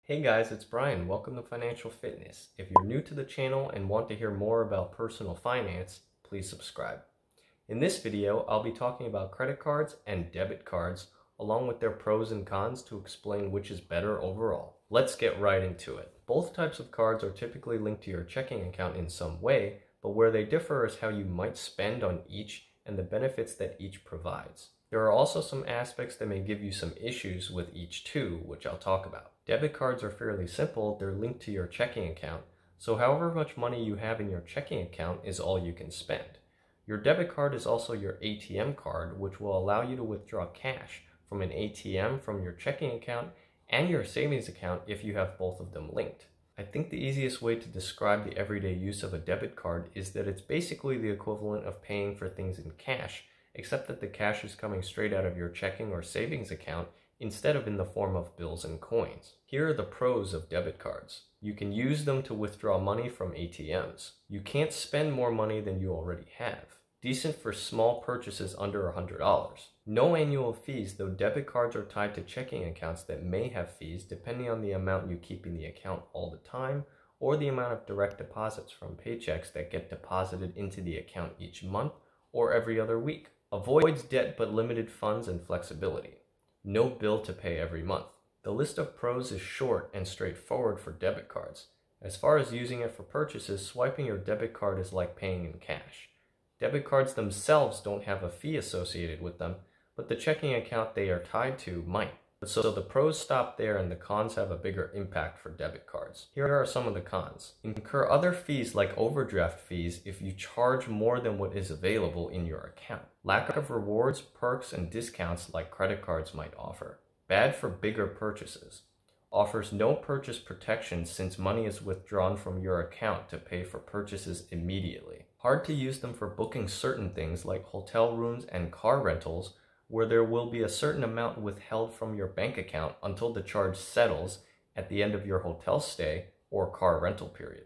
Hey guys, it's Brian. Welcome to Financial Fitness. If you're new to the channel and want to hear more about personal finance, please subscribe. In this video, I'll be talking about credit cards and debit cards, along with their pros and cons to explain which is better overall. Let's get right into it. Both types of cards are typically linked to your checking account in some way, but where they differ is how you might spend on each and the benefits that each provides. There are also some aspects that may give you some issues with each too, which I'll talk about. Debit cards are fairly simple. They're linked to your checking account, so however much money you have in your checking account is all you can spend. Your debit card is also your ATM card, which will allow you to withdraw cash from an ATM from your checking account and your savings account if you have both of them linked. I think the easiest way to describe the everyday use of a debit card is that it's basically the equivalent of paying for things in cash, except that the cash is coming straight out of your checking or savings account instead of in the form of bills and coins. Here are the pros of debit cards. You can use them to withdraw money from ATMs. You can't spend more money than you already have. Decent for small purchases under $100. No annual fees, though debit cards are tied to checking accounts that may have fees depending on the amount you keep in the account all the time or the amount of direct deposits from paychecks that get deposited into the account each month or every other week. Avoids debt but limited funds and flexibility. No bill to pay every month. The list of pros is short and straightforward for debit cards. As far as using it for purchases, swiping your debit card is like paying in cash. Debit cards themselves don't have a fee associated with them, but the checking account they are tied to might. So the pros stop there and the cons have a bigger impact for debit cards. Here are some of the cons. Incur other fees like overdraft fees if you charge more than what is available in your account. Lack of rewards, perks, and discounts like credit cards might offer. Bad for bigger purchases. Offers no purchase protection since money is withdrawn from your account to pay for purchases immediately. Hard to use them for booking certain things like hotel rooms and car rentals, where there will be a certain amount withheld from your bank account until the charge settles at the end of your hotel stay or car rental period.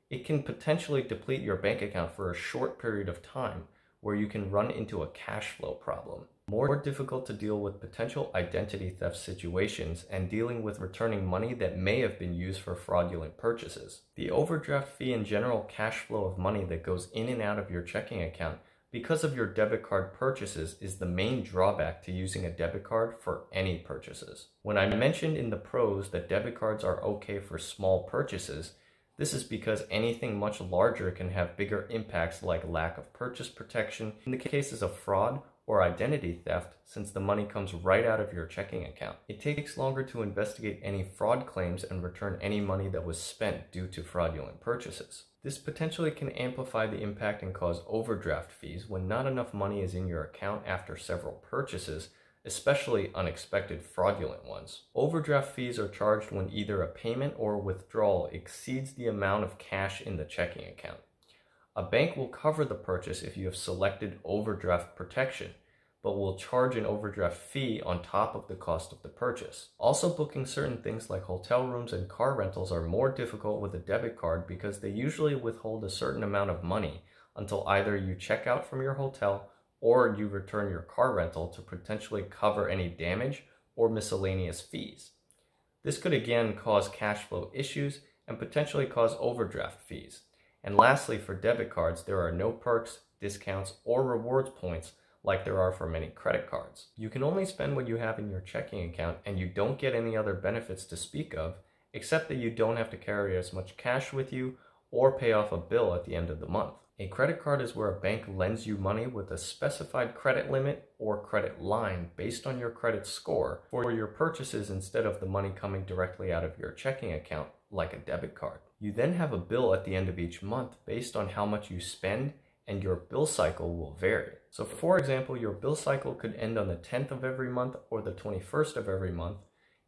It can potentially deplete your bank account for a short period of time, where you can run into a cash flow problem. More difficult to deal with potential identity theft situations and dealing with returning money that may have been used for fraudulent purchases. The overdraft fee and general cash flow of money that goes in and out of your checking account because of your debit card purchases is the main drawback to using a debit card for any purchases. When I mentioned in the pros that debit cards are okay for small purchases, this is because anything much larger can have bigger impacts like lack of purchase protection in the cases of fraud or identity theft, since the money comes right out of your checking account. It takes longer to investigate any fraud claims and return any money that was spent due to fraudulent purchases. This potentially can amplify the impact and cause overdraft fees when not enough money is in your account after several purchases, especially unexpected fraudulent ones. Overdraft fees are charged when either a payment or withdrawal exceeds the amount of cash in the checking account. A bank will cover the purchase if you have selected overdraft protection, but will charge an overdraft fee on top of the cost of the purchase. Also, booking certain things like hotel rooms and car rentals are more difficult with a debit card because they usually withhold a certain amount of money until either you check out from your hotel or you return your car rental to potentially cover any damage or miscellaneous fees. This could again cause cash flow issues and potentially cause overdraft fees. And lastly, for debit cards, there are no perks, discounts, or rewards points like there are for many credit cards. You can only spend what you have in your checking account and you don't get any other benefits to speak of, except that you don't have to carry as much cash with you or pay off a bill at the end of the month. A credit card is where a bank lends you money with a specified credit limit or credit line based on your credit score for your purchases instead of the money coming directly out of your checking account like a debit card. You then have a bill at the end of each month based on how much you spend, and your bill cycle will vary. So for example, your bill cycle could end on the 10th of every month or the 21st of every month.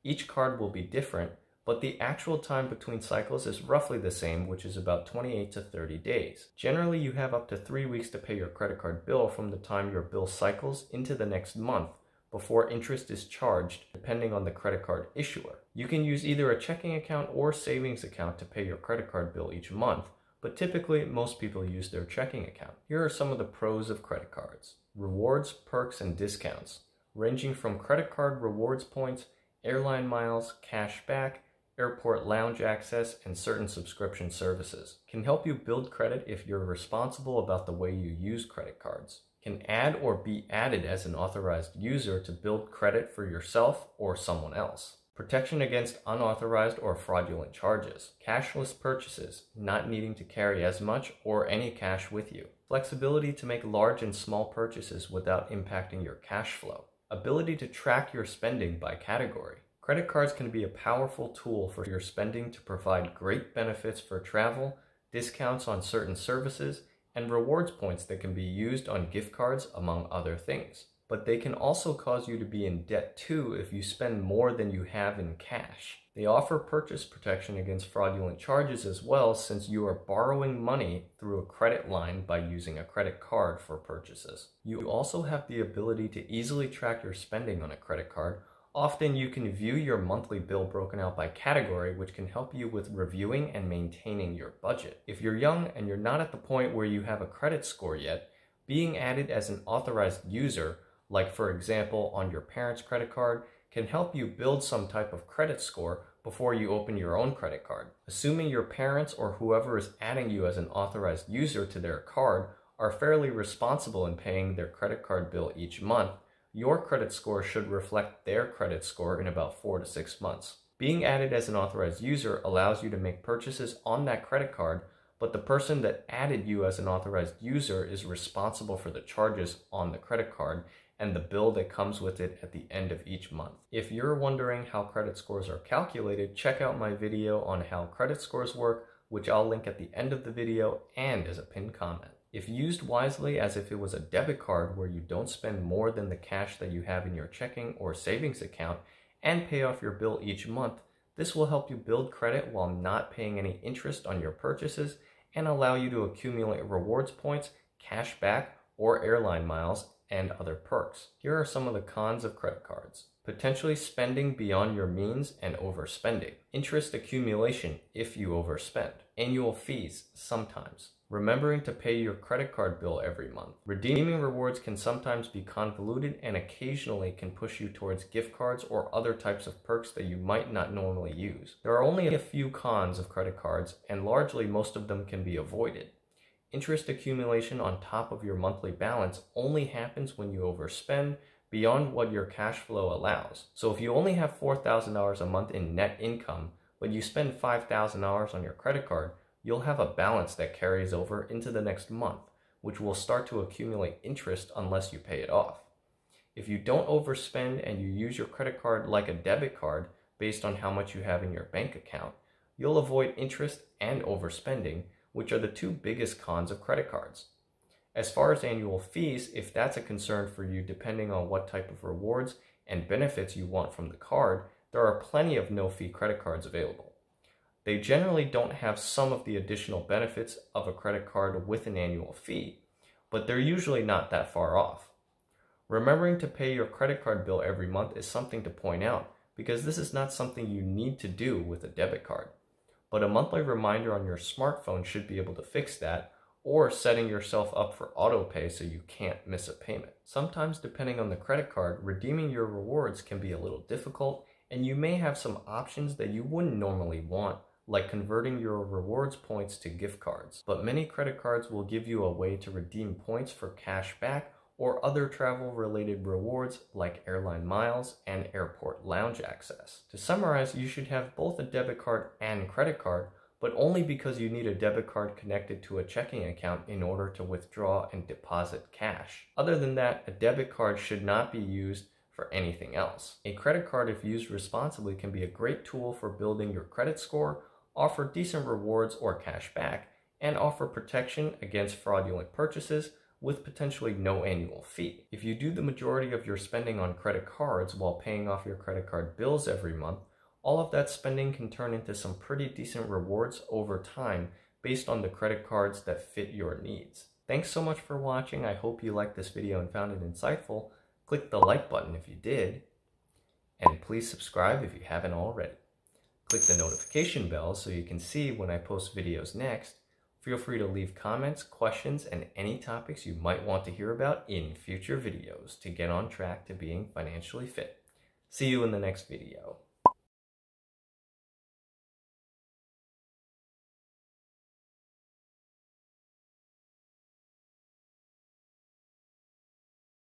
Each card will be different, but the actual time between cycles is roughly the same, which is about 28 to 30 days. Generally, you have up to 3 weeks to pay your credit card bill from the time your bill cycles into the next month before interest is charged, depending on the credit card issuer. You can use either a checking account or savings account to pay your credit card bill each month, but typically most people use their checking account. Here are some of the pros of credit cards. Rewards, perks, and discounts, ranging from credit card rewards points, airline miles, cash back, airport lounge access, and certain subscription services. Can help you build credit if you're responsible about the way you use credit cards. Can add or be added as an authorized user to build credit for yourself or someone else. Protection against unauthorized or fraudulent charges. Cashless purchases, not needing to carry as much or any cash with you. Flexibility to make large and small purchases without impacting your cash flow. Ability to track your spending by category. Credit cards can be a powerful tool for your spending to provide great benefits for travel, discounts on certain services, and rewards points that can be used on gift cards, among other things. But they can also cause you to be in debt too if you spend more than you have in cash. They offer purchase protection against fraudulent charges as well, since you are borrowing money through a credit line by using a credit card for purchases. You also have the ability to easily track your spending on a credit card. Often you can view your monthly bill broken out by category, which can help you with reviewing and maintaining your budget. If you're young and you're not at the point where you have a credit score yet, being added as an authorized user, like for example on your parents' credit card, can help you build some type of credit score before you open your own credit card. Assuming your parents or whoever is adding you as an authorized user to their card are fairly responsible in paying their credit card bill each month, your credit score should reflect their credit score in about 4 to 6 months. Being added as an authorized user allows you to make purchases on that credit card, but the person that added you as an authorized user is responsible for the charges on the credit card and the bill that comes with it at the end of each month. If you're wondering how credit scores are calculated, check out my video on how credit scores work, which I'll link at the end of the video and as a pinned comment. If used wisely as if it was a debit card where you don't spend more than the cash that you have in your checking or savings account and pay off your bill each month, this will help you build credit while not paying any interest on your purchases and allow you to accumulate rewards points, cash back, or airline miles, and other perks. Here are some of the cons of credit cards. Potentially spending beyond your means and overspending. Interest accumulation if you overspend. Annual fees sometimes. Remembering to pay your credit card bill every month. Redeeming rewards can sometimes be convoluted and occasionally can push you towards gift cards or other types of perks that you might not normally use. There are only a few cons of credit cards, and largely most of them can be avoided. Interest accumulation on top of your monthly balance only happens when you overspend beyond what your cash flow allows. So if you only have $4,000 a month in net income, but you spend $5,000 on your credit card, you'll have a balance that carries over into the next month, which will start to accumulate interest unless you pay it off. If you don't overspend and you use your credit card like a debit card based on how much you have in your bank account, you'll avoid interest and overspending, which are the two biggest cons of credit cards. As far as annual fees, if that's a concern for you depending on what type of rewards and benefits you want from the card, there are plenty of no-fee credit cards available. They generally don't have some of the additional benefits of a credit card with an annual fee, but they're usually not that far off. Remembering to pay your credit card bill every month is something to point out, because this is not something you need to do with a debit card. But a monthly reminder on your smartphone should be able to fix that, or setting yourself up for auto pay so you can't miss a payment. Sometimes, depending on the credit card, redeeming your rewards can be a little difficult, and you may have some options that you wouldn't normally want, like converting your rewards points to gift cards. But many credit cards will give you a way to redeem points for cash back or other travel-related rewards like airline miles and airport lounge access. To summarize, you should have both a debit card and credit card, but only because you need a debit card connected to a checking account in order to withdraw and deposit cash. Other than that, a debit card should not be used for anything else. A credit card, if used responsibly, can be a great tool for building your credit score, offer decent rewards or cash back, and offer protection against fraudulent purchases with potentially no annual fee. If you do the majority of your spending on credit cards while paying off your credit card bills every month, all of that spending can turn into some pretty decent rewards over time based on the credit cards that fit your needs. Thanks so much for watching. I hope you liked this video and found it insightful. Click the like button if you did, and please subscribe if you haven't already. Click the notification bell so you can see when I post videos next. Feel free to leave comments, questions, and any topics you might want to hear about in future videos to get on track to being financially fit. See you in the next video.